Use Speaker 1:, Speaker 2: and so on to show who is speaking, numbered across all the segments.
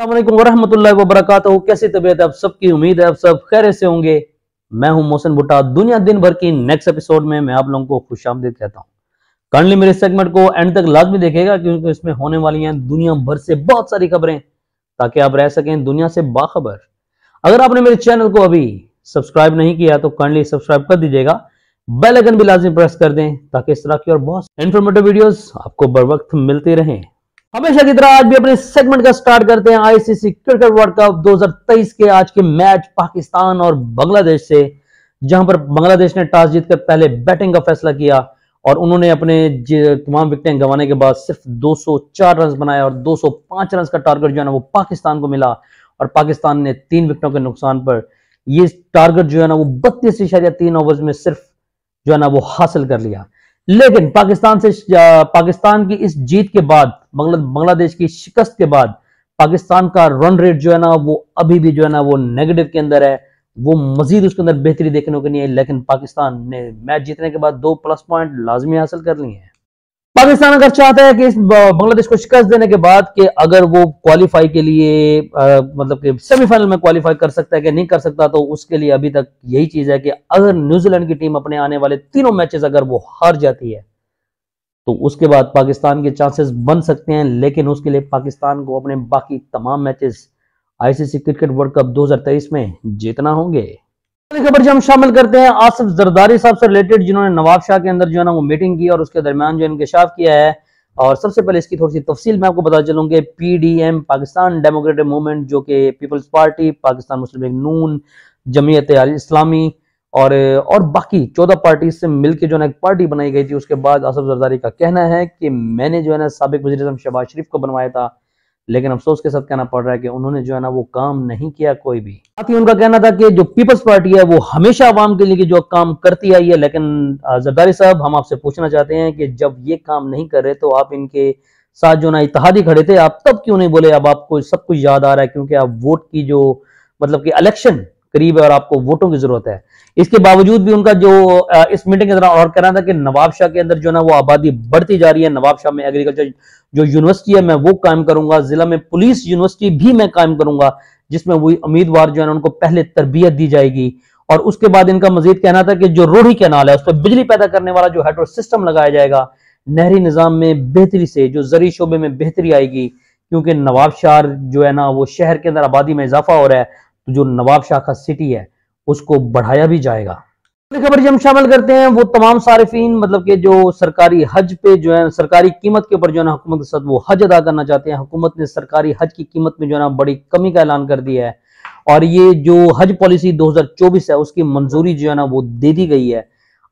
Speaker 1: अस्सलाम वालेकुम वरहमतुल्लाहि वबरकातुहू। कैसी तबीयत है आप सबकी? उम्मीद है आप सब खैर से होंगे। मैं हूं मोहसिन भुट्टा। दुनिया दिन भर की नेक्स्ट एपिसोड में मैं आप लोगों को खुशामदीद कहता हूं। काइंडली मेरे सेगमेंट को एंड तक लाजमी देखेगा क्योंकि इसमें होने वाली हैं दुनिया भर से बहुत सारी खबरें, ताकि आप रह सकें दुनिया से बाखबर। अगर आपने मेरे चैनल को अभी सब्सक्राइब नहीं किया तो काइंडली सब्सक्राइब कर दीजिएगा, बेल आइकन भी लाजमी प्रेस कर दें ताकि इस तरह की और बहुत इंफॉर्मेटिव वीडियोस आपको बर वक्त मिलती रहें। हमेशा की तरह आज भी अपने सेगमेंट का स्टार्ट करते हैं आईसीसी क्रिकेट वर्ल्ड कप 2023 के आज के मैच पाकिस्तान और बांग्लादेश से, जहां पर बांग्लादेश ने टॉस जीतकर पहले बैटिंग का फैसला किया और उन्होंने अपने तमाम विकेटें गंवाने के बाद सिर्फ 204 रन बनाए और 205 रन का टारगेट जो है ना वो पाकिस्तान को मिला और पाकिस्तान ने 3 विकेटों के नुकसान पर ये टारगेट जो है ना वो 32.3 ओवर्स में सिर्फ जो है ना वो हासिल कर लिया। लेकिन पाकिस्तान की इस जीत के बाद, बांग्लादेश की शिकस्त के बाद, पाकिस्तान का रन रेट जो है ना वो अभी भी जो है ना वो नेगेटिव के अंदर है। वो मजीद उसके अंदर बेहतरी देखने को नहीं है, लेकिन पाकिस्तान ने मैच जीतने के बाद 2 प्लस पॉइंट लाजमी हासिल कर लिए हैं। पाकिस्तान अगर चाहता है कि इस बांग्लादेश को शिकस्त देने के बाद कि अगर वो क्वालिफाई के लिए मतलब कि सेमीफाइनल में क्वालिफाई कर सकता है कि नहीं कर सकता, तो उसके लिए अभी तक यही चीज है कि अगर न्यूजीलैंड की टीम अपने आने वाले तीनों मैचेस अगर वो हार जाती है तो उसके बाद पाकिस्तान के चांसेस बन सकते हैं, लेकिन उसके लिए पाकिस्तान को अपने बाकी तमाम matches ICC cricket world cup 2023 में जीतना होंगे। खबर जो हम शामिल करते हैं आसिफ जरदारी साहब से रिलेटेड, जिन्होंने नवाब शाह के अंदर जो है ना वो मीटिंग की और उसके दरमियान जो इंकशाफ किया है। और सबसे पहले इसकी थोड़ी सी तफसील मैं आपको बता चलूंगी। पीडीएम पाकिस्तान डेमोक्रेटिक मूवमेंट, जो कि पीपल्स पार्टी, पाकिस्तान मुस्लिम लीग नून, जमीयत इस्लामी और बाकी 14 पार्टी से मिलकर जो है ना एक पार्टी बनाई गई थी। उसके बाद आसिफ जरदारी का कहना है कि मैंने जो है ना साबिक वज़ीर-ए-आज़म शहबाज शरीफ को बनवाया था, लेकिन अफसोस के साथ कहना पड़ रहा है कि उन्होंने जो है ना वो काम नहीं किया कोई भी। साथ ही उनका कहना था कि जो पीपल्स पार्टी है वो हमेशा आवाम के लिए जो काम करती आई है, लेकिन जरदारी साहब हम आपसे पूछना चाहते हैं कि जब ये काम नहीं कर रहे तो आप इनके साथ जो ना इत्तेहादी खड़े थे, आप तब क्यों नहीं बोले? अब आपको सब कुछ याद आ रहा है क्योंकि आप वोट की जो मतलब कि इलेक्शन करीब है और आपको वोटों की जरूरत है। इसके बावजूद भी उनका जो इस मीटिंग के दौरान और कहना था कि नवाब शाह के अंदर जो है ना वो आबादी बढ़ती जा रही है। नवाब शाह में एग्रीकल्चर जो यूनिवर्सिटी है मैं वो कायम करूंगा, जिला में पुलिस यूनिवर्सिटी भी मैं कायम करूंगा, जिसमें वही उम्मीदवार जो है ना उनको पहले तरबियत दी जाएगी। और उसके बाद इनका मजीद कहना था कि जो रोही कैनाल है उस पर बिजली पैदा करने वाला जो हाइड्रो सिस्टम लगाया जाएगा, नहरी निजाम में बेहतरी से जो जरी शोबे में बेहतरी आएगी, क्योंकि नवाब शाह जो है ना वो शहर के अंदर आबादी में इजाफा हो रहा है, तो जो नवाब शाह का सिटी है उसको बढ़ाया भी जाएगा। खबर हम शामिल करते हैं वो तमाम सारिफीन, मतलब कि जो सरकारी हज पे जो है सरकारी कीमत के ऊपर जो है ना हुकूमत के साथ वो हज अदा करना चाहते हैं। हुकूमत ने सरकारी हज की कीमत में जो है ना बड़ी कमी का ऐलान कर दिया है और ये जो हज पॉलिसी 2024 है उसकी मंजूरी जो है ना वो दे दी गई है।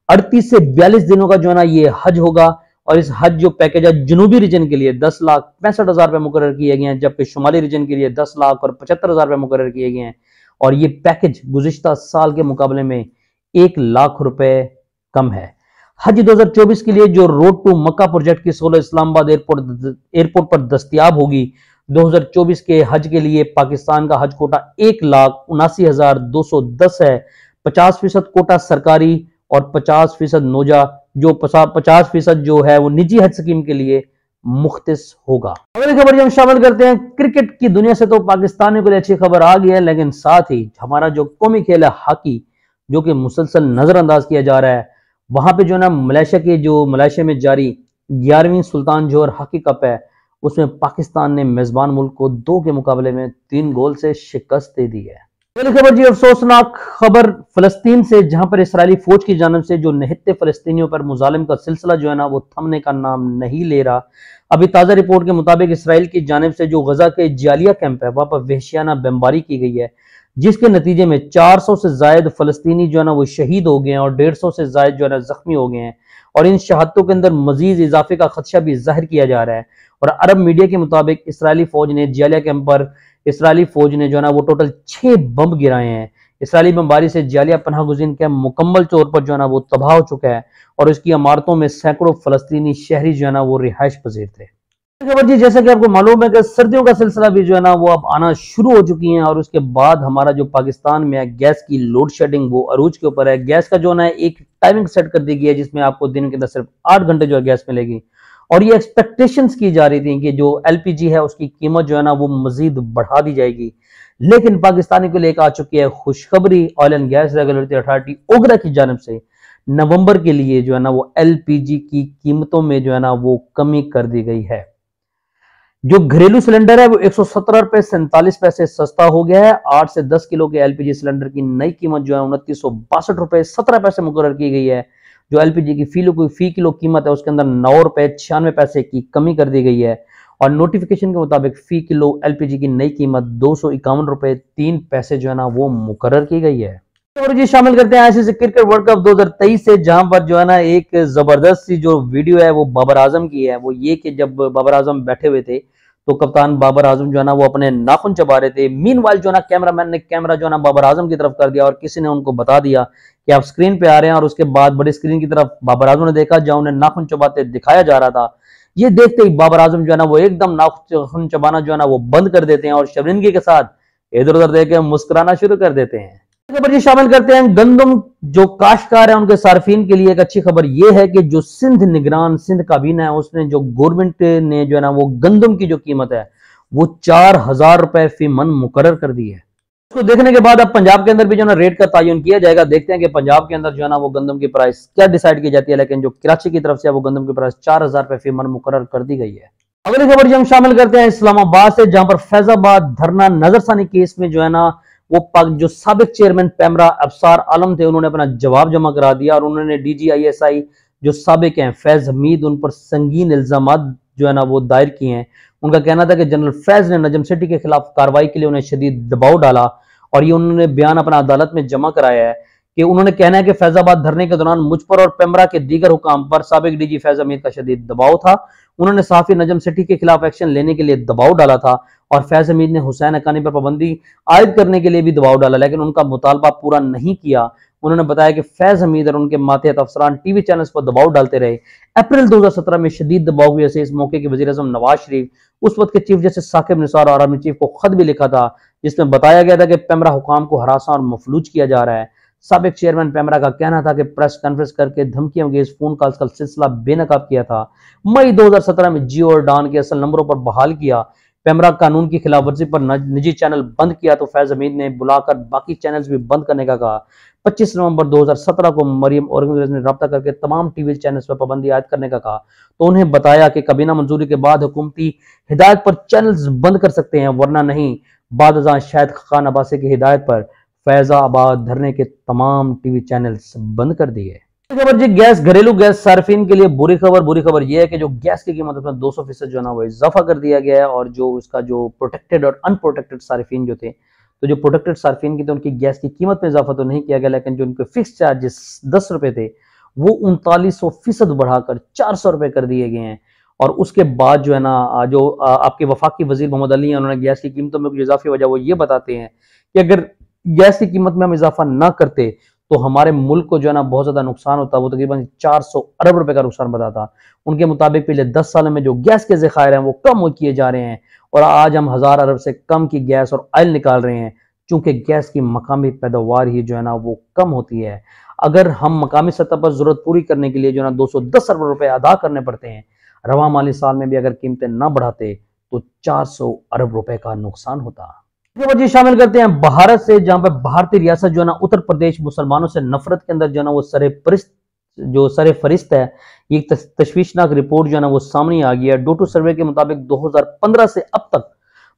Speaker 1: 38 से 42 दिनों का जो है ना ये हज होगा और इस हज जो पैकेज है जनूबी रीजन के लिए 10,65,000 रुपए मुकर्रर किए गए हैं, जबकि शुमाली रीजन के लिए 10,75,000 रुपए मुकर्रर किए गए हैं। और ये पैकेज गुज़िश्ता साल के मुकाबले में 1 लाख रुपए कम है। हज 2024 के लिए जो रोड टू मक्का प्रोजेक्ट की 16 इस्लामाबाद एयरपोर्ट पर दस्तयाब होगी। 2024 के हज के लिए पाकिस्तान का हज कोटा 1,79,210 है। 50% कोटा सरकारी और 50% नोजा, जो 50% जो है वो निजी हज स्कीम के लिए मुख्तिस होगा। अगली खबर जो हम शामिल करते हैं क्रिकेट की दुनिया से, तो पाकिस्तानियों के लिए अच्छी खबर आ गई है, लेकिन साथ ही हमारा जो कौमी खेल है हॉकी, जो कि मुसलसल नजरअंदाज किया जा रहा है, वहां पे जो है ना मलेशिया में जारी 11वीं सुल्तान जोहर हॉकी कप है, उसमें पाकिस्तान ने मेजबान मुल्क को 2 के मुकाबले में 3 गोल से शिकस्त दे दी है। अगली खबर जी अफसोसनाक खबर फलस्तीन से, जहां पर इसराइली फौज की जानब से जो निहत्ते फलस्तीनियों पर मुजालिम का सिलसिला जो है ना वो थमने का नाम नहीं ले रहा। अभी ताजा रिपोर्ट के मुताबिक इसराइल की जानब से जो गजा के जालिया कैंप है वहां पर वहशियाना बमबारी की गई है, जिसके नतीजे में 400 से ज्यादा फलस्तीनी जो है ना वो शहीद हो गए हैं और 150 से ज्यादा जो है ना जख्मी हो गए हैं। और इन शहादतों के अंदर मजीद इजाफे का खदशा भी जाहिर किया जा रहा है। और अरब मीडिया के मुताबिक इसराइली फौज ने जालिया कैंप पर इसराइली फौज ने जो है ना वो टोटल 6 बम गिराए हैं। इसराइली बमबारी से जालिया पनाह गुज़ीन कैंप मुकम्मल तौर पर जो है ना वो तबाह हो चुका है और इसकी इमारतों में सैकड़ों फलस्तीनी शहरी जो है ना वो रिहाइश पजीर थे। खबर जी, जैसा कि आपको मालूम है कि सर्दियों का सिलसिला भी जो है ना वो अब आना शुरू हो चुकी है और उसके बाद हमारा जो पाकिस्तान में है गैस की लोड शेडिंग वो अरूज के ऊपर है। गैस का जो है ना एक टाइमिंग सेट कर दी गई है जिसमें आपको दिन के अंदर सिर्फ 8 घंटे जो है गैस मिलेगी और ये एक्सपेक्टेशंस की जा रही थी कि जो एलपीजी है उसकी कीमत जो है ना वो मजीद बढ़ा दी जाएगी। लेकिन पाकिस्तानी को लेकर आ चुकी है खुशखबरी। Oil and gas regulatory authority OGRA की जानब से नवंबर के लिए जो है ना वो एलपीजी की कीमतों में जो है ना वो कमी कर दी गई है। जो घरेलू सिलेंडर है वो 117 रुपए 47 पैसे सस्ता हो गया है। 8 से 10 किलो के एलपीजी सिलेंडर की नई कीमत जो है 2962 रुपए 17 पैसे मुकर्रर की गई है। जो एलपीजी की फी किलो कीमत है उसके अंदर 9 रुपए 96 पैसे की कमी कर दी गई है और नोटिफिकेशन के मुताबिक फी किलो एलपीजी की नई कीमत 251 रुपए 3 पैसे जो है ना वो मुकर्रर की गई है। और ये शामिल करते हैं आईसीसी क्रिकेट वर्ल्ड कप 2023 से, जहां पर जो है ना एक जबरदस्त सी जो वीडियो है वो बाबर आजम की है। वो ये कि जब बाबर आजम बैठे हुए थे तो कप्तान बाबर आजम जो है ना वो अपने नाखून चबा रहे थे। मीनवाइल जो है ना कैमरामैन ने कैमरा जो है ना बाबर आजम की तरफ कर दिया और किसी ने उनको बता दिया कि आप स्क्रीन पे आ रहे हैं, और उसके बाद बड़ी स्क्रीन की तरफ बाबर आजम ने देखा जहां उन्हें नाखून चबाते दिखाया जा रहा था। ये देखते ही बाबर आजम जो है ना वो एकदम नाखून चबाना जो है ना वो बंद कर देते हैं और शर्मिंदगी के साथ इधर उधर देख के मुस्कुराना शुरू कर देते हैं। खबर ये शामिल करते हैं गंदम जो काश्तकार है उनके सार्फिन के लिए एक अच्छी खबर ये है कि जो सिंध निगरान सिंध काबीना है उसने जो गवर्नमेंट ने जो है ना वो गंदम की जो कीमत है वो 4000 रुपए फी मन मुकर्रर कर दी है। उसको देखने के बाद अब पंजाब के अंदर भी जो है ना रेट का तयन किया जाएगा। देखते हैं कि पंजाब के अंदर जो है ना वो गंदम की प्राइस क्या डिसाइड की जाती है। लेकिन जो कराची की तरफ से वो गंदम की प्राइस 4000 रुपए फी मन मुकर्रर कर दी गई है। अगली खबर जो हम शामिल करते हैं इस्लामाबाद से, जहां पर फैजाबाद धरना नजरसानी केस में जो है ना वो जो साबिक चेयरमैन पैमरा अफसार आलम थे उन्होंने अपना जवाब जमा करा दिया और उन्होंने DGISI जो साबिक हैं फैज हमीद उन पर संगीन इल्जामात जो है ना वो दायर किए हैं। उनका कहना था कि जनरल फैज ने नजम सेठी के खिलाफ कार्रवाई के लिए उन्हें शदीद दबाव डाला और ये उन्होंने बयान अपना अदालत में जमा कराया है कि उन्होंने कहना है कि फैजाबाद धरने के दौरान मुझ पर और पैमरा के दीगर हुकाम पर साबिक DG फैज हमीद का शदीद दबाव था। उन्होंने साफी नजम सेठी के खिलाफ एक्शन लेने के लिए दबाव डाला था और फैज हमीद ने हुसैन हक्कानी पर पाबंदी आयद करने के लिए भी दबाव डाला, लेकिन उनका मुतालबा पूरा नहीं किया। उन्होंने बताया कि फैज हमीद और उनके मातहत अफसरान टीवी चैनल्स पर दबाव डालते रहे। अप्रैल 2017 में शदीद दबाव की वजह से इस मौके के वजीर आज़म नवाज शरीफ उस वक्त के चीफ जस्टिस साकिब निसार और आर्मी चीफ को खत भी लिखा था जिसमें बताया गया था कि पैमरा हुकाम को हरासा और मफलूज किया जा रहा है। साबिक चेयरमैन पैमरा का कहना था कि प्रेस कॉन्फ्रेंस करके धमकियों के फोन कॉल्स का सिलसिला बेनकाब किया था। मई 2017 में जियो और डॉन के असल नंबरों पर बहाल किया। पैमरा कानून की खिलाफ वर्जी पर निजी चैनल बंद किया तो फैज हमीद ने बुलाकर बाकी चैनल्स भी बंद करने का कहा। 25 नवंबर 2017 को मरियम औरंगजेब ने रब्ता करके तमाम टीवी चैनल्स पर पाबंदी आयद करने का कहा तो उन्हें बताया कि कबीना मंजूरी के बाद हुकूमती हिदायत पर चैनल्स बंद कर सकते हैं, वरना नहीं। बाद शायद खान अब्बासी की हिदायत पर फैजाबाद धरने के तमाम टीवी चैनल्स बंद कर दिए। खबर जी गैस घरेलू गैस सार्फिन के लिए बुरी खबर यह है कि जो गैस की कीमत में 200% जो है ना वो इजाफा कर दिया गया है और जो उसका जो प्रोटेक्टेड और अनप्रोटेक्टेड सार्फिन जो थे तो जो प्रोटेक्टेड सार्फिन की तो उनकी गैस की कीमत में इजाफा तो नहीं किया गया, लेकिन जो उनके फिक्स चार्जेस 10 रुपए थे वो 3900% बढ़ाकर 400 रुपए कर दिए गए हैं। और उसके बाद जो है ना जो आपके वफाकी वजीर मोहम्मद अली हैं उन्होंने गैस की कीमतों में कुछ इजाफी वजह वो ये बताते हैं कि अगर गैस की कीमत में हम इजाफा ना करते तो हमारे मुल्क को जो है ना बहुत ज्यादा नुकसान होता। वो तकरीबन 400 अरब रुपए का नुकसान बताता। उनके मुताबिक पिछले 10 सालों में जो गैस के ज़खायर हैं वो कम किए जा रहे हैं और आज हम 1000 अरब से कम की गैस और ऑयल निकाल रहे हैं, चूंकि गैस की मकामी पैदावार ही जो है ना वो कम होती है। अगर हम मकामी सतह पर जरूरत पूरी करने के लिए जो है ना 210 अरब रुपए अदा करने पड़ते हैं, रवा माली साल में भी अगर कीमतें ना बढ़ाते तो 400 अरब रुपए का नुकसान होता। वजह शामिल करते हैं भारत से, जहां पर भारतीय रियासत जो है ना उत्तर प्रदेश मुसलमानों से नफरत के अंदर जो है ना वो सरे फरिश्त है। ये तशवीशनाक रिपोर्ट जो है ना वो सामने आ गई है। डोटू सर्वे के मुताबिक 2015 से अब तक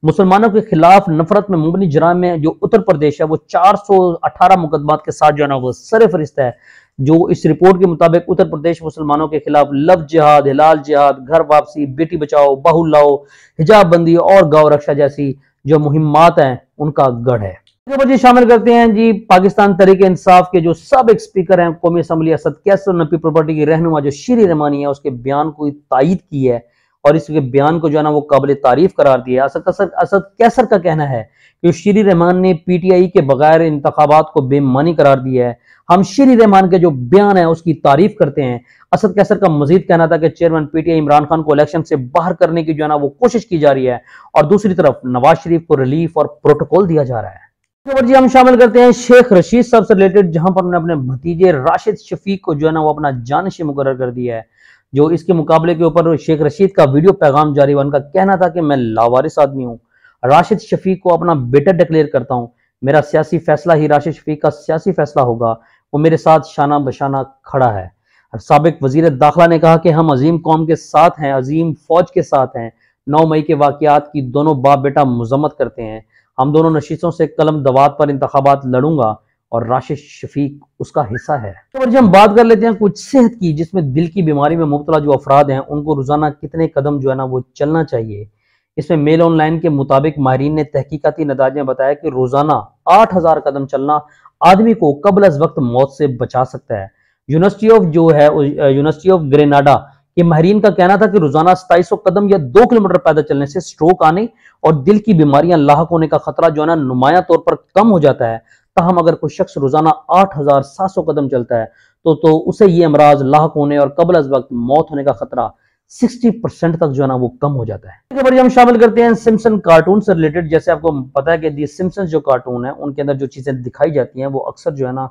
Speaker 1: मुसलमानों के खिलाफ नफरत में मुबनी जुर्म में जो उत्तर प्रदेश है वो 418 मुकदमात के साथ जो है ना वो सरे फरिश्त है। जो इस रिपोर्ट के मुताबिक उत्तर प्रदेश मुसलमानों के खिलाफ लव जिहाद, हिलाल जिहाद, घर वापसी, बेटी बचाओ, बहू लाओ, हिजाब बंदी और गौ रक्षा जैसी जो मुहिम्मात हैं उनका गढ़ है। वजह शामिल करते हैं जी पाकिस्तान तहरीक इंसाफ के जो साबिक स्पीकर हैं कौमी असम्बली असद कैसर नपी प्रॉपर्टी की रहनुमा जो शीरी रहमानी है उसके बयान को तायीद की है और इसके बयान को जो है ना वो काबिल तारीफ करार दिया। असद कैसर का कहना है कि शीरी रहमान ने PTI के बगैर इंतखाबात को बेईमानी करार दिया है। हम शीरी रहमान के जो बयान है उसकी तारीफ करते हैं। असद कैसर का मजीद कहना था कि चेयरमैन PTI इमरान खान को इलेक्शन से बाहर करने की जो है ना वो कोशिश की जा रही है और दूसरी तरफ नवाज शरीफ को रिलीफ और प्रोटोकॉल दिया जा रहा है। खबर जी हम शामिल करते हैं शेख रशीद साहब से रिलेटेड, जहां पर उन्होंने अपने भतीजे राशिद शफीक को जो है ना वो अपना जानशी मुकर्रर कर दिया है। जो इसके मुकाबले के ऊपर शेख रशीद का वीडियो पैगाम जारी हुआ। उनका कहना था कि मैं लावारिस आदमी हूँ, राशिद शफीक को अपना बेटा डिक्लेयर करता हूँ, मेरा सियासी फैसला ही राशिद शफीक का सियासी फैसला होगा, वो मेरे साथ शाना बशाना खड़ा है। साबिक वजीर दाखिला ने कहा कि हम अजीम कौम के साथ हैं, अजीम फौज के साथ हैं। 9 मई के वाकयात की दोनों बाप बेटा मजम्मत करते हैं। हम दोनों नशीसों से कलम दवात पर इंतखाबात लड़ूंगा और राशिद शफीक उसका हिस्सा है। तो हम बात कर लेते हैं कुछ सेहत की, जिसमें दिल की बीमारी में मुब्तला जो अफराद हैं उनको रोजाना कितने कदम जो है ना वो चलना चाहिए। इसमें मेल ऑनलाइन के मुताबिक माहिरीन ने तहकीकाती नतीजे में बताया कि रोजाना 8000 कदम चलना आदमी को कबल अज वक्त मौत से बचा सकता है। यूनिवर्सिटी ऑफ ग्रेनाडा के माहिरीन का कहना था कि रोजाना 2700 कदम या 2 किलोमीटर पैदल चलने से स्ट्रोक आने और दिल की बीमारियां लाहक होने का खतरा जो है ना नुमाया तौर पर कम हो जाता है। ताहम अगर कोई शख्स रोजाना 8700 कदम चलता है तो उसे ये अमराज लाहक होने और कबल अज वक्त मौत होने का खतरा 60% तक जो है ना वो कम हो जाता है। हम शामिल करते हैं सिम्पसन कार्टून से रिलेटेड। जैसे आपको पता है कि दी सिम्पसन जो कार्टून है उनके अंदर जो चीजें दिखाई जाती हैं वो अक्सर जो है ना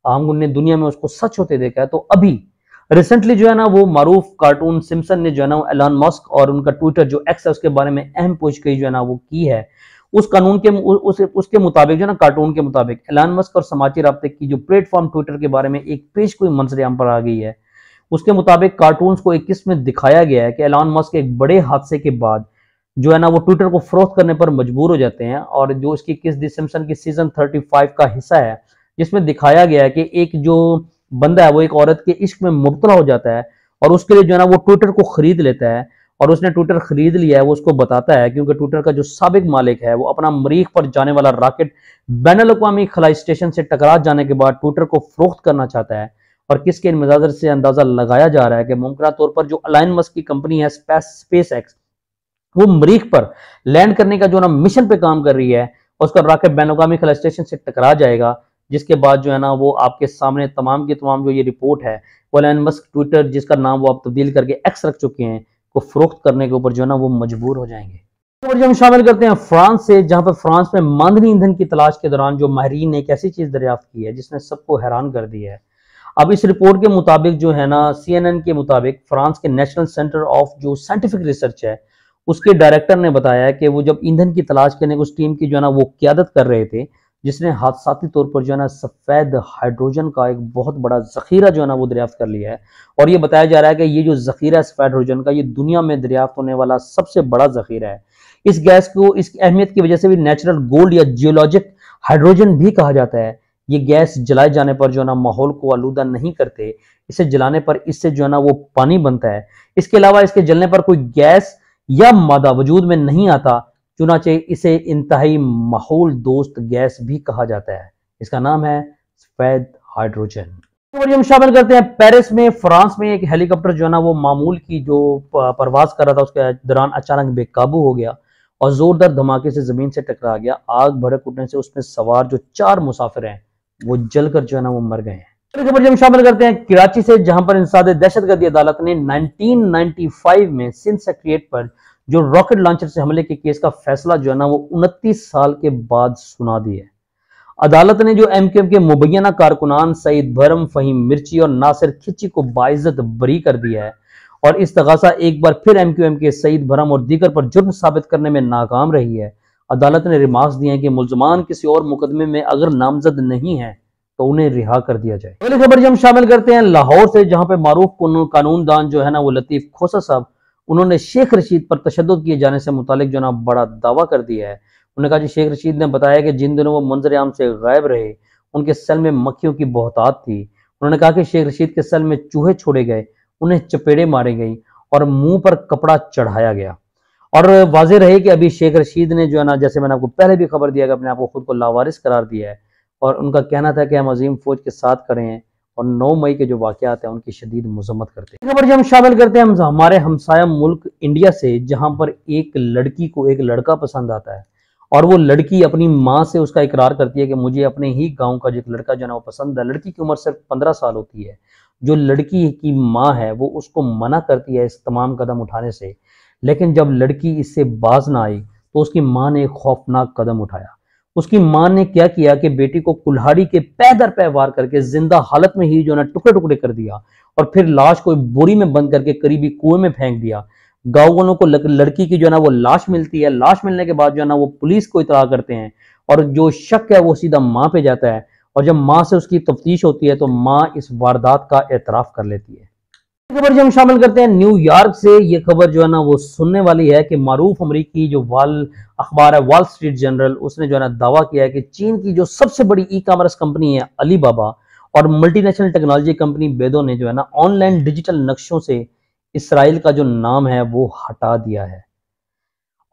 Speaker 1: हमने दुनिया में उसको सच होते देखा है। तो अभी रिसेंटली जो है ना वो मारूफ कार्टून सिम्पसन ने जो है ना एलन मस्क और उनका ट्विटर जो एक्स है उसके बारे में अहम पूछताछ जो है ना वो की है। उस कानून के उसके मुताबिक जो है ना कार्टून के मुताबिक एलन मस्क और समाजी राब्ते की जो प्लेटफॉर्म ट्विटर के बारे में एक पेश कोई मंजर आम पर आ गई है। उसके मुताबिक कार्टून्स को 21 में दिखाया गया है कि एलन मस्क एक बड़े हादसे के बाद जो है ना वो ट्विटर को फरोख्त करने पर मजबूर हो जाते हैं और जो इसकी किस दी सिम्पसन की सीजन 35 का हिस्सा है, जिसमें दिखाया गया है कि एक जो बंदा है वो एक औरत के इश्क में मुब्तला हो जाता है और उसके लिए जो है ना वो ट्विटर को खरीद लेता है। और उसने ट्विटर खरीद लिया है वो उसको बताता है क्योंकि ट्विटर का जो साबिक मालिक है वो अपना मरीख पर जाने वाला रॉकेट बैनुल अक़वामी खलाई स्टेशन से टकरा जाने के बाद ट्विटर को फरोख्त करना चाहता है। और किसके मजाजर से अंदाजा लगाया जा रहा है कि मुमकिन तौर पर जो एलन मस्क की कंपनी है स्पेस एक्स वो मरीख पर लैंड करने का जो ना मिशन पे काम कर रही है, उसका रॉकेट बैनुल अक़वामी खलाई स्टेशन से टकरा जाएगा, जिसके बाद जो है ना वो आपके सामने तमाम की तमाम जो ये रिपोर्ट है वो एलन मस्क ट्विटर जिसका नाम वो आप तब्दील करके एक्स रख चुके हैं को फरोख्त करने के ऊपर जो है ना वो मजबूर हो जाएंगे। तो हम शामिल करते हैं फ्रांस से, जहां पर फ्रांस में मांदनी ईंधन की तलाश के दौरान जो माहिरीन ने एक ऐसी चीज दरियाफ्त की है जिसने सबको हैरान कर दिया है। अब इस रिपोर्ट के मुताबिक जो है ना CNN के मुताबिक फ्रांस के नेशनल सेंटर ऑफ जो साइंटिफिक रिसर्च है उसके डायरेक्टर ने बताया कि वो जब ईंधन की तलाश करने उस टीम की जो है ना वो क़यादत कर रहे थे जिसने हादसाती तौर पर जो है ना सफेद हाइड्रोजन का एक बहुत बड़ा जखीरा जो है ना वो दरियाफ्त कर लिया है। और ये बताया जा रहा है कि ये जो जखीरा है सफेद हाइड्रोजन का ये दुनिया में दरियाफ्त होने वाला सबसे बड़ा जखीरा है। इस गैस को इसकी अहमियत की वजह से भी नेचुरल गोल्ड या जियोलॉजिक हाइड्रोजन भी कहा जाता है। ये गैस जलाए जाने पर जो है ना माहौल को आलूदा नहीं करते, इसे जलाने पर इससे जो है ना वो पानी बनता है। इसके अलावा इसके जलने पर कोई गैस या मादा वजूद में नहीं आता, चुनाचे इसे इंतहाई माहौल दोस्त गैस भी कहा जाता है। इसका नाम है सफेद हाइड्रोजन। तो हम शामिल करते हैं पेरिस में। फ्रांस में एक हेलीकॉप्टर जो है ना वो मामूल की जो परवाज कर रहा था उसके दौरान अचानक बेकाबू हो गया और जोरदार धमाके से जमीन से टकरा गया। आग भड़क उठने से उसमें सवार जो 4 मुसाफिर हैं वो जलकर जो है ना वो मर गए हैं। खबर हम शामिल करते हैं कराची से, जहां पर इंसाद दहशतगर्दी अदालत ने 1995 में सिंध सेक्रेटरीट पर जो रॉकेट लॉन्चर से हमले के केस का फैसला जो है ना वो 29 साल के बाद सुना दिया है। अदालत ने जो MQM के मुबैना कारकुनान सईद भरम, फहीम मिर्ची और नासिर खिची को बाइज्जत बरी कर दिया है और इस तगासा एक बार फिर MQM के सईद भरम और दीगर पर जुर्म साबित करने में नाकाम रही है। अदालत ने रिमार्क्स दिए हैं कि मुल्जमान किसी और मुकदमे में अगर नामजद नहीं है तो उन्हें रिहा कर दिया जाए। अगली खबर हम शामिल करते हैं लाहौर से, जहां पर मारूफ कानूनदान जो है ना वो लतीफ खोसा साहब, उन्होंने शेख रशीद पर तशद्दुद किए जाने से मुतालिक जो ना बड़ा दावा कर दिया है। उन्होंने कहा कि शेख रशीद ने बताया कि जिन दिनों वो मंजर आम से गायब रहे उनके सेल में मक्खियों की बहुतात थी। उन्होंने कहा कि शेख रशीद के सेल में चूहे छोड़े गए, उन्हें चपेड़े मारे गई और मुंह पर कपड़ा चढ़ाया गया। और वाज़ेह रहे कि अभी शेख रशीद ने जो है ना, जैसे मैंने आपको पहले भी खबर दिया कि अपने आप को खुद को लावारिस करार दिया है और उनका कहना था कि हम अजीम फौज के साथ खड़े हैं और 9 मई के जो वाकयात हैं उनकी शदीद मजम्मत करते हैं। खबर हम शामिल करते हैं हमारे हमसाया मुल्क इंडिया से, जहां पर एक लड़की को एक लड़का पसंद आता है और वो लड़की अपनी माँ से उसका इकरार करती है कि मुझे अपने ही गांव का जो एक लड़का जो है वो पसंद है। लड़की की उम्र सिर्फ 15 साल होती है। जो लड़की की माँ है वो उसको मना करती है इस तमाम कदम उठाने से, लेकिन जब लड़की इससे बाज ना आई तो उसकी माँ ने एक खौफनाक कदम उठाया। उसकी मां ने क्या किया कि बेटी को कुल्हाड़ी के पै दर पै वार करके जिंदा हालत में ही जो है ना टुकड़े टुकड़े कर दिया और फिर लाश को बोरी में बंद करके करीबी कुएं में फेंक दिया। गांव वालों को लड़की की जो है ना वो लाश मिलती है। लाश मिलने के बाद जो है ना वो पुलिस को इतला करते हैं और जो शक है वो सीधा मां पे जाता है और जब मां से उसकी तफ्तीश होती है तो मां इस वारदात का एतराफ कर लेती है। खबर जो हम शामिल करते हैं न्यूयॉर्क से, ये खबर जो है ना वो सुनने वाली है कि मारूफ अमरीकी जो अखबार है वॉल स्ट्रीट जर्नल, उसने जो है ना दावा किया है कि चीन की जो सबसे बड़ी ई कॉमर्स कंपनी है अलीबाबा और मल्टीनेशनल टेक्नोलॉजी कंपनी बेदो ने जो है ना ऑनलाइन डिजिटल नक्शों से इसराइल का जो नाम है वो हटा दिया है।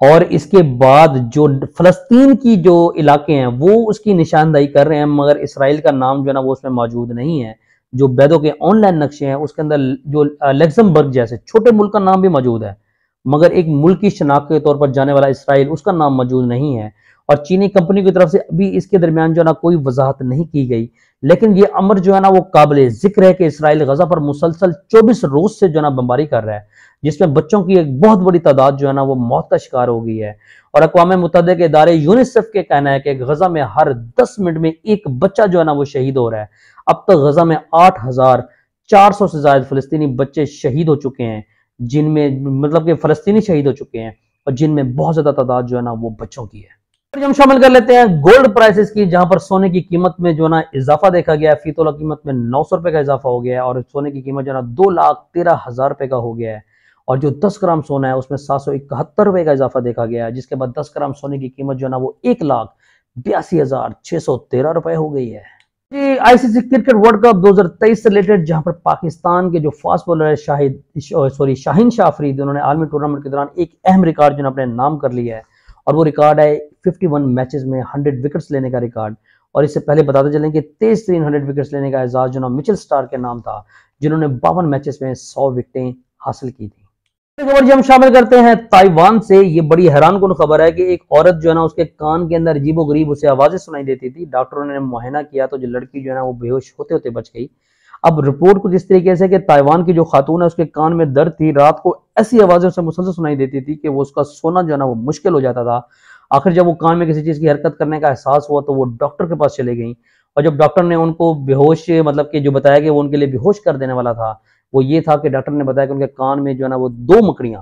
Speaker 1: और इसके बाद जो फलस्तीन की जो इलाके हैं वो उसकी निशानदेही कर रहे हैं, मगर इसराइल का नाम जो है ना वो उसमें मौजूद नहीं है। जो बेदो के ऑनलाइन नक्शे हैं उसके अंदर जो लग्जमबर्ग जैसे छोटे मुल्क का नाम भी मौजूद है, मगर एक मुल्क की शनाख्त के तौर पर जाने वाला इसराइल उसका नाम मौजूद नहीं है। और चीनी कंपनी की तरफ से अभी इसके दरमियान जो है ना कोई वजाहत नहीं की गई, लेकिन ये अमर जो है ना वो काबिल जिक्र है कि इसराइल गजा पर मुसलसल 24 रोज से जो है ना बमबारी कर रहा है, जिसमें बच्चों की एक बहुत बड़ी तादाद जो है ना वो मौत का शिकार हो गई है। और अक़वाम मुत्तहिदा के इदारे यूनिसेफ के कहना है कि गजा में हर 10 मिनट में एक बच्चा जो है ना वो शहीद हो रहा है। अब तक गजा में 8,400 से ज्यादा फलस्तीनी बच्चे शहीद हो चुके हैं, जिनमें मतलब कि फलस्तीनी शहीद हो चुके हैं और जिनमें बहुत ज्यादा तादाद जो है ना वो बच्चों की है। हम शामिल कर लेते हैं गोल्ड प्राइसेस की, जहां पर सोने की कीमत में जो ना इजाफा देखा गया है। फी तोला कीमत में 900 रुपए का इजाफा हो गया है और सोने की कीमत जो ना 2,13,000 रुपए का हो गया है। और जो 10 ग्राम सोना है उसमें 771 रुपए का इजाफा देखा गया है, जिसके बाद 10 ग्राम सोने की कीमत जो ना वो 1,82,613 रुपए हो गई है। आईसीसी क्रिकेट वर्ल्ड कप 2023 से रिलेटेड, जहां पर पाकिस्तान के जो फास्ट बॉलर है शाहीन शाह अफरीदी, उन्होंने आलमी टूर्नामेंट के दौरान एक अहम रिकॉर्ड जो अपने नाम कर लिया है और वो रिकॉर्ड है 51 मैचेस में 100 विकेट्स लेने का रिकॉर्ड। और इससे पहले बताते चलें कि तेज तरीन 100 विकेट्स लेने का एजाज जो ना मिचेल स्टार्क के नाम था, जिन्होंने 52 मैचेस में 100 विकेटें हासिल की थी। खबर जो हम शामिल करते हैं ताइवान से, ये बड़ी हैरानकुन खबर है कि एक औरत जो है ना उसके कान के अंदर अजीबोगरीब उसे आवाजें सुनाई देती थी। डॉक्टरों ने मुआयना किया तो जो लड़की जो है ना वो बेहोश होते होते बच गई। अब रिपोर्ट कुछ इस तरीके से कि ताइवान की जो खातून है उसके कान में दर्द थी, रात को ऐसी आवाजें उसे मुसलसल सुनाई देती थी कि वो उसका सोना जो है ना वो मुश्किल हो जाता था। आखिर जब वो कान में किसी चीज की हरकत करने का एहसास हुआ तो वो डॉक्टर के पास चले गई और जब डॉक्टर ने उनको बेहोश मतलब कि जो बताया कि वो उनके लिए बेहोश कर देने वाला था, वो ये था कि डॉक्टर ने बताया कि उनके कान में जो है ना वो 2 मकड़ियां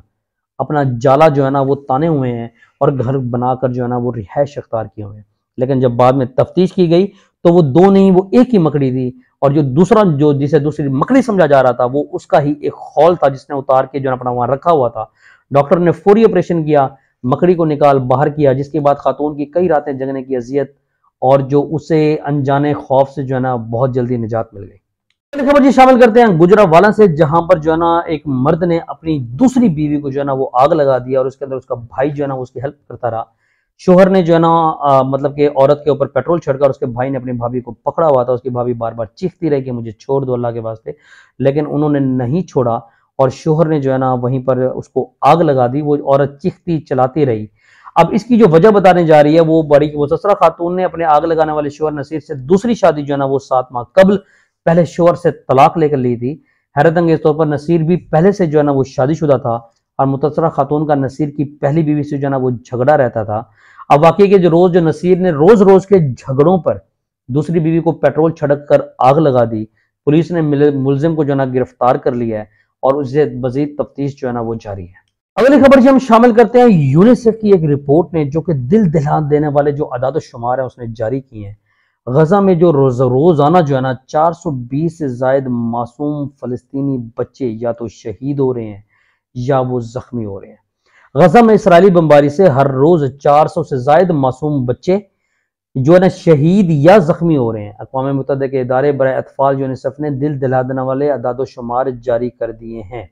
Speaker 1: अपना जाला जो है ना वो ताने हुए हैं और घर बनाकर जो है ना वो रिहायश अख्तियार किए हुए हैं। लेकिन जब बाद में तफ्तीश की गई तो वो 2 नहीं, वो एक ही मकड़ी थी और जो दूसरा जो जिसे दूसरी मकड़ी समझा जा रहा था वो उसका ही एक खौल था जिसने उतार के जो है अपना वहां रखा हुआ था। डॉक्टर ने फौरी ऑपरेशन किया, मकड़ी को निकाल बाहर किया, जिसके बाद खातून की कई रातें जगने की अजियत और जो उसे अनजाने खौफ से जो है ना बहुत जल्दी निजात मिल गई। खबर जी शामिल करते हैं गुजरावाला से, जहां पर जो है ना एक मर्द ने अपनी दूसरी बीवी को जो है ना वो आग लगा दिया और उसके अंदर उसका भाई जो है ना उसकी हेल्प करता रहा। शोहर ने जो है ना मतलब कि औरत के ऊपर पेट्रोल छिड़का और उसके भाई ने अपनी भाभी को पकड़ा हुआ था। उसकी भाभी बार बार चीखती रही कि मुझे छोड़ दो अल्लाह के वास्ते, लेकिन उन्होंने नहीं छोड़ा और शोहर ने जो है ना वहीं पर उसको आग लगा दी। वो औरत चीखती चलाती रही। अब इसकी जो वजह बताने जा रही है वो बड़ी मुसस्सरा खातून ने अपने आग लगाने वाले शोहर नसीर से दूसरी शादी जो है ना वो 7 माह कबल पहले शोहर से तलाक लेकर ली थी। हैरत अंगेज तौर पर नसीर भी पहले से जो है ना वो शादीशुदा था और मुतसरा खातून का नसीर की पहली बीवी से जो है ना वो झगड़ा रहता था। अब वाकई के जो नसीर ने रोज रोज के झगड़ों पर दूसरी बीवी को पेट्रोल छिड़क कर आग लगा दी। पुलिस ने मुलजिम को जो है ना गिरफ्तार कर लिया है और उससे मजीद तफ्तीश जो है ना वो जारी है। अगली खबर जो हम शामिल करते हैं यूनिसेफ की एक रिपोर्ट ने, जो कि दिल दहला देने वाले जो अदाद शुमार है उसने जारी किए हैं। गजा में जो रोजाना जो है ना 420 से ज्यादा मासूम फलस्तीनी बच्चे या तो शहीद हो रहे हैं या वो जख्मी हो रहे हैं। गजा में इसराइली बमबारी से हर रोज 400 से ज्यादा मासूम बच्चे जो है ना शहीद या जख्मी हो रहे हैं। अक़वाम मुत्तहिदा के इदारे बराए अतफाल यूनिसेफ ने दिल दहला देने वाले अदाद शुमार जारी कर दिए हैं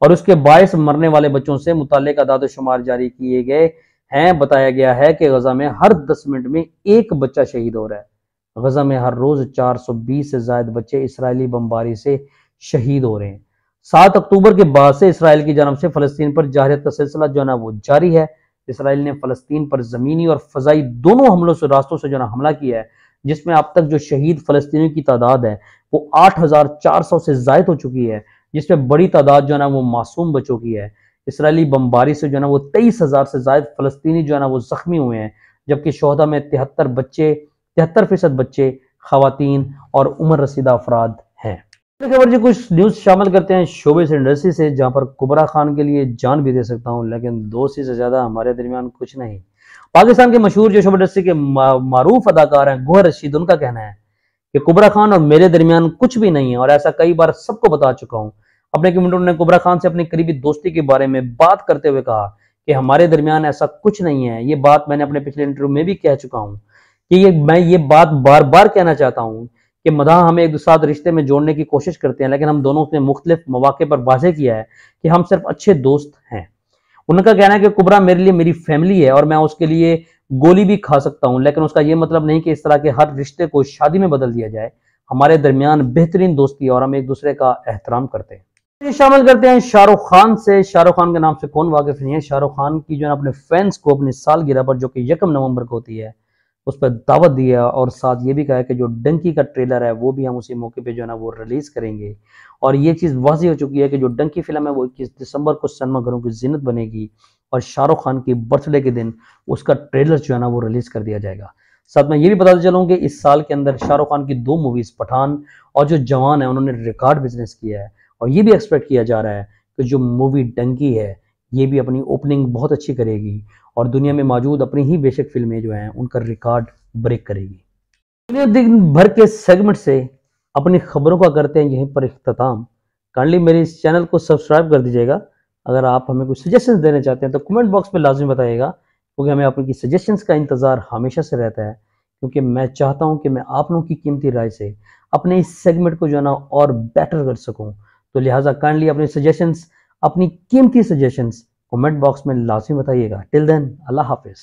Speaker 1: और उसके बायस मरने वाले बच्चों से मुताल्लिक अदाद शुमार जारी किए गए हैं। बताया गया है कि गजा में हर 10 मिनट में एक बच्चा शहीद हो रहा है। गजा में हर रोज 420 से ज्यादा बच्चे इसराइली बमबारी से शहीद हो रहे हैं। 7 अक्टूबर के बाद से इसराइल की जानब से फलस्तीन पर जारहियत का सिलसिला जो है ना वो जारी है। इसराइल ने फलस्तीन पर जमीनी और फजाई दोनों हमलों से रास्तों से जो है हमला किया है, जिसमें अब तक जो शहीद फलस्तीनियों की तादाद है वो 8,400 से ज्यादा हो चुकी है, जिसमें बड़ी तादाद जो है ना वो मासूम बच्चों की है। इसराइली बमबारी से जो है ना वो 23,000 से ज्यादा फलस्तीनी जो है ना वो जख्मी हुए हैं, जबकि शोहदा में 73% बच्चे खवातीन और उम्र रसीदा अफराद हैं। खबर जी कुछ न्यूज़ शामिल करते हैं शोबिस इंडस्ट्री से, जहां पर कुबरा खान के लिए जान भी दे सकता हूं, लेकिन दोस्ती से ज़्यादा हमारे दरमियान कुछ नहीं। पाकिस्तान के मशहूर जो शोबिस इंडस्ट्री के मारूफ अदाकार हैं गौहर रशीद, उनका कहना है कि कुबरा खान और मेरे दरमियान कुछ भी नहीं है, और ऐसा कई बार सबको बता चुका हूं। अपने कमेंट ने कुबरा खान से अपनी करीबी दोस्ती के बारे में बात करते हुए कहा कि हमारे दरमियान ऐसा कुछ नहीं है। ये बात मैंने अपने पिछले इंटरव्यू में भी कह चुका हूं कि मैं ये बात बार बार कहना चाहता हूं कि मदाह हमें एक दूसरे साथ रिश्ते में जोड़ने की कोशिश करते हैं, लेकिन हम दोनों ने मुख्तलिफ मौके पर वाज़ेह किया है कि हम सिर्फ अच्छे दोस्त हैं। उनका कहना है कि कुबरा मेरे लिए मेरी फैमिली है और मैं उसके लिए गोली भी खा सकता हूं, लेकिन उसका यह मतलब नहीं कि इस तरह के हर रिश्ते को शादी में बदल दिया जाए। हमारे दरमियान बेहतरीन दोस्ती है और हम एक दूसरे का एहतराम करते हैं। शामिल करते हैं शाहरुख खान से। शाहरुख खान के नाम से कौन वाकिफ नहीं है। शाहरुख खान की जो है अपने फैंस को अपनी सालगिरह पर, जो कि 1 नवंबर को होती है, उस पर दावत दी है और साथ ये भी कहा है कि जो डंकी का ट्रेलर है वो भी हम उसी मौके पे जो है ना वो रिलीज करेंगे। और ये चीज़ वाज़ी हो चुकी है कि जो डंकी फिल्म है वो 21 दिसंबर को सिनेमाघरों की जीनत बनेगी और शाहरुख खान की बर्थडे के दिन उसका ट्रेलर जो है ना वो रिलीज कर दिया जाएगा। साथ में ये भी बताते चलूँ कि इस साल के अंदर शाहरुख खान की 2 मूवीज पठान और जो जवान है उन्होंने रिकॉर्ड बिजनेस किया है, और ये भी एक्सपेक्ट किया जा रहा है कि जो मूवी डंकी है ये भी अपनी ओपनिंग बहुत अच्छी करेगी और दुनिया में मौजूद अपनी ही बेशक फिल्में जो हैं उनका रिकॉर्ड ब्रेक करेगी। दिन भर के सेगमेंट से अपनी खबरों का करते हैं यहीं पर इख्तिताम। काइंडली मेरे इस चैनल को सब्सक्राइब कर दीजिएगा। अगर आप हमें कुछ सजेशंस देना चाहते हैं तो कमेंट बॉक्स में लाजमी बताइएगा, क्योंकि हमें आपकी सजेशंस का इंतज़ार हमेशा से रहता है, क्योंकि मैं चाहता हूं कि मैं आप लोगों की कीमती राय से अपने इस सेगमेंट को जो है ना और बेटर कर सकूं। तो लिहाजा काइंडली अपने सजेशंस, अपनी कीमती सजेशंस कमेंट बॉक्स में लाजमी बताइएगा। टिल देन अल्लाह हाफिज़।